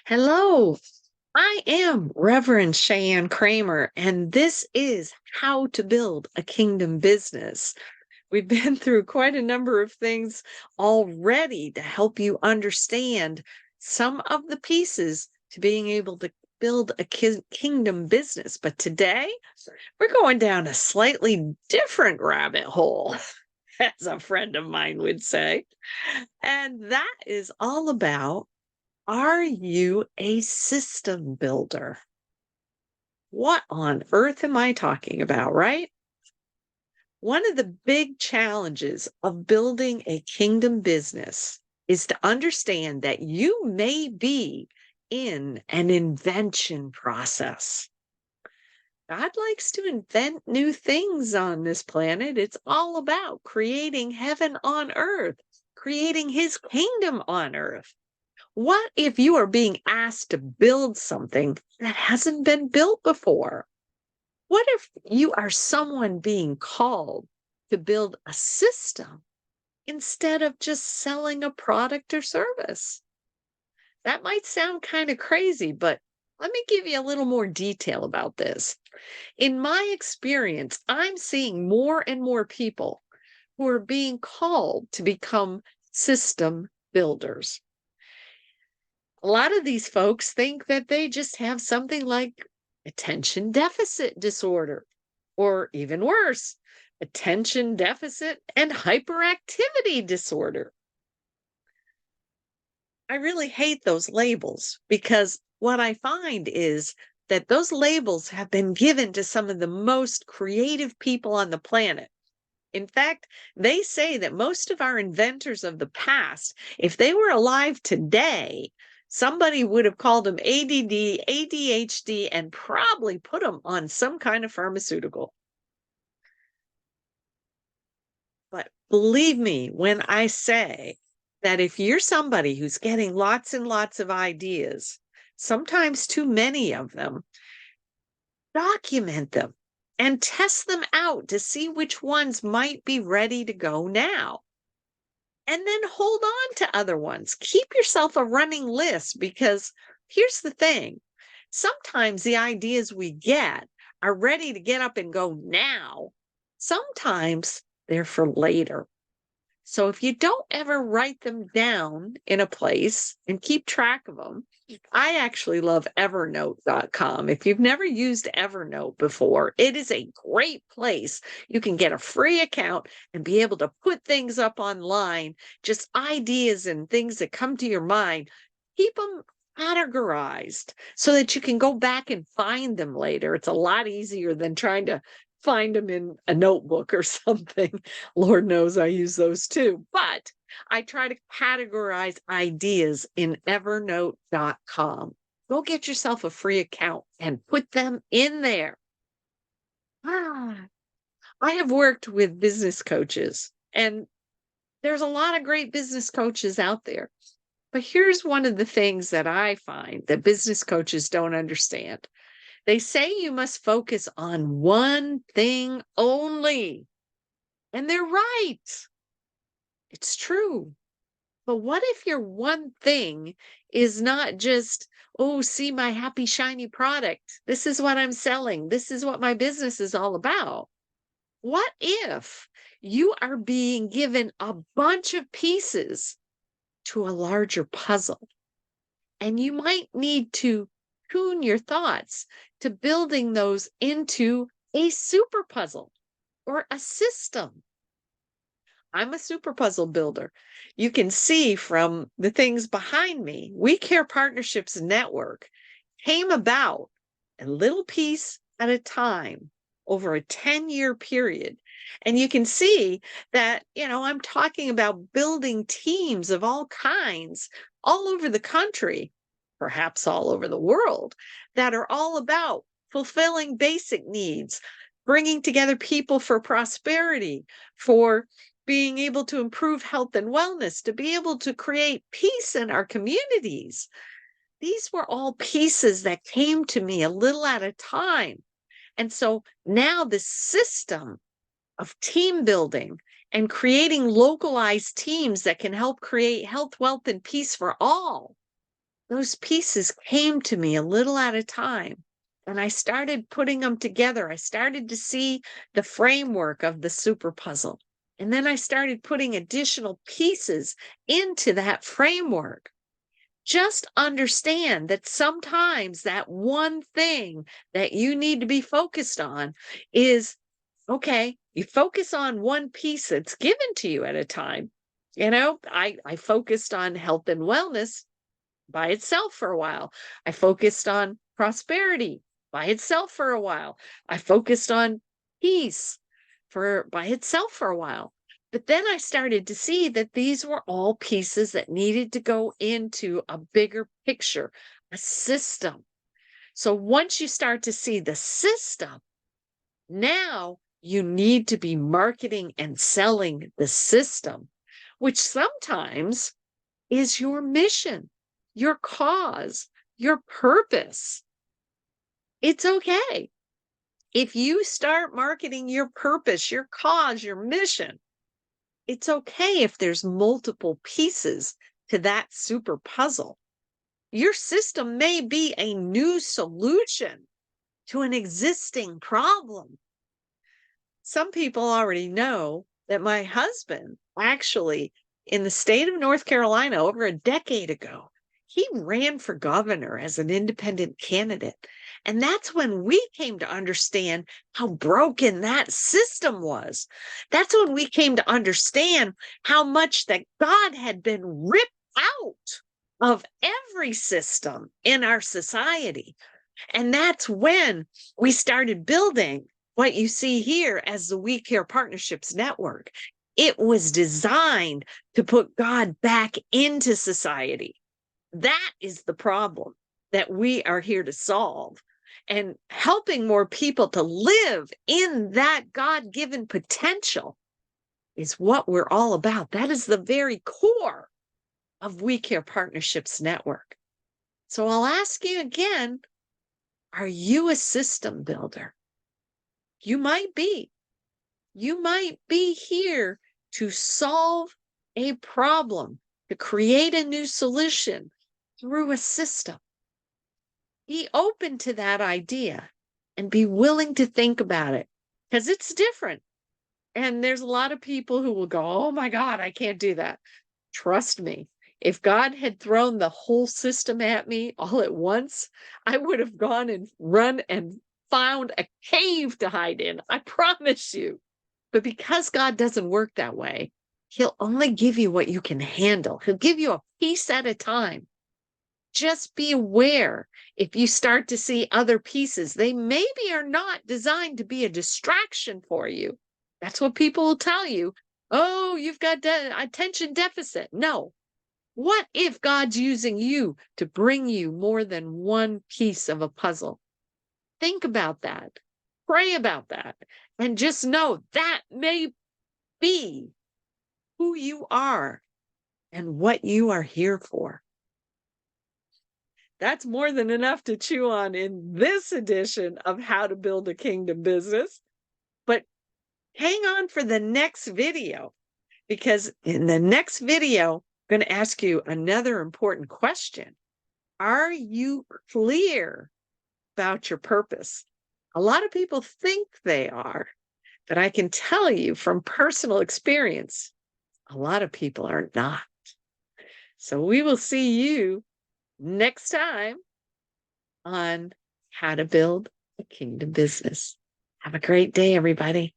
Hello, I am Reverend Cheyenne Kramer, and this is How to Build a Kingdom Business. We've been through quite a number of things already to help you understand some of the pieces to being able to build a kingdom business. But today, we're going down a slightly different rabbit hole, as a friend of mine would say. And that is all about, are you a system builder? What on earth am I talking about, right? One of the big challenges of building a kingdom business is to understand that you may be in an invention process. God likes to invent new things on this planet. It's all about creating heaven on earth, creating his kingdom on earth. What if you are being asked to build something that hasn't been built before? What if you are someone being called to build a system instead of just selling a product or service? That might sound kind of crazy, but let me give you a little more detail about this. In my experience, I'm seeing more and more people who are being called to become system builders. A lot of these folks think that they just have something like attention deficit disorder, or even worse, attention deficit and hyperactivity disorder. I really hate those labels because what I find is that those labels have been given to some of the most creative people on the planet. In fact, they say that most of our inventors of the past, if they were alive today, somebody would have called them ADD, ADHD, and probably put them on some kind of pharmaceutical. But believe me when I say that if you're somebody who's getting lots and lots of ideas, sometimes too many of them, document them and test them out to see which ones might be ready to go now. And then hold on to other ones. Keep yourself a running list because here's the thing. Sometimes the ideas we get are ready to get up and go now. Sometimes they're for later. So if you don't ever write them down in a place and keep track of them, I actually love evernote.com. If you've never used Evernote before, it is a great place. You can get a free account and be able to put things up online, just ideas and things that come to your mind. Keep them categorized so that you can go back and find them later. It's a lot easier than trying to find them in a notebook or something. Lord knows I use those too. But I try to categorize ideas in evernote.com. Go get yourself a free account and put them in there. Ah, I have worked with business coaches, and there's a lot of great business coaches out there. But here's one of the things that I find that business coaches don't understand. They say you must focus on one thing only. And they're right. It's true. But what if your one thing is not just, oh, see my happy, shiny product? This is what I'm selling. This is what my business is all about. What if you are being given a bunch of pieces to a larger puzzle? And you might need to tune your thoughts to building those into a super puzzle or a system. I'm a super puzzle builder. You can see from the things behind me, We Care Partnerships Network came about a little piece at a time over a 10-year period. And you can see that, I'm talking about building teams of all kinds all over the country, perhaps all over the world, that are all about fulfilling basic needs, bringing together people for prosperity, for being able to improve health and wellness, to be able to create peace in our communities. These were all pieces that came to me a little at a time. And so now the system of team building and creating localized teams that can help create health, wealth, and peace for all those pieces came to me a little at a time. And I started putting them together. I started to see the framework of the super puzzle. And then I started putting additional pieces into that framework. Just understand that sometimes that one thing that you need to be focused on is okay, you focus on one piece that's given to you at a time. I focused on health and wellness by itself for a while. I focused on prosperity by itself for a while. I focused on peace for by itself for a while. But then I started to see that these were all pieces that needed to go into a bigger picture, a system. So once you start to see the system, now you need to be marketing and selling the system, which sometimes is your mission, your cause, your purpose. It's okay. If you start marketing your purpose, your cause, your mission, it's okay if there's multiple pieces to that super puzzle. Your system may be a new solution to an existing problem. Some people already know that my husband actually, in the state of North Carolina over a decade ago, he ran for governor as an independent candidate. And that's when we came to understand how broken that system was. That's when we came to understand how much that God had been ripped out of every system in our society. And that's when we started building what you see here as the We Care Partnerships Network. It was designed to put God back into society. That is the problem that we are here to solve. And helping more people to live in that God-given potential is what we're all about. That is the very core of We Care Partnerships Network. So I'll ask you again, are you a system builder? You might be. You might be here to solve a problem, to create a new solution through a system. Be open to that idea and be willing to think about it because it's different. And there's a lot of people who will go, oh my God, I can't do that. Trust me, if God had thrown the whole system at me all at once, I would have gone and run and found a cave to hide in. I promise you. But because God doesn't work that way, He'll only give you what you can handle. He'll give you a piece at a time. Just be aware if you start to see other pieces, they maybe are not designed to be a distraction for you. That's what people will tell you. Oh, you've got attention deficit. No. What if God's using you to bring you more than one piece of a puzzle? Think about that. Pray about that. And just know that may be who you are and what you are here for. That's more than enough to chew on in this edition of How to Build a Kingdom Business. But hang on for the next video, because in the next video, I'm going to ask you another important question. Are you clear about your purpose? A lot of people think they are, but I can tell you from personal experience, a lot of people are not. So we will see you next time on How to Build a Kingdom Business. Have a great day, everybody.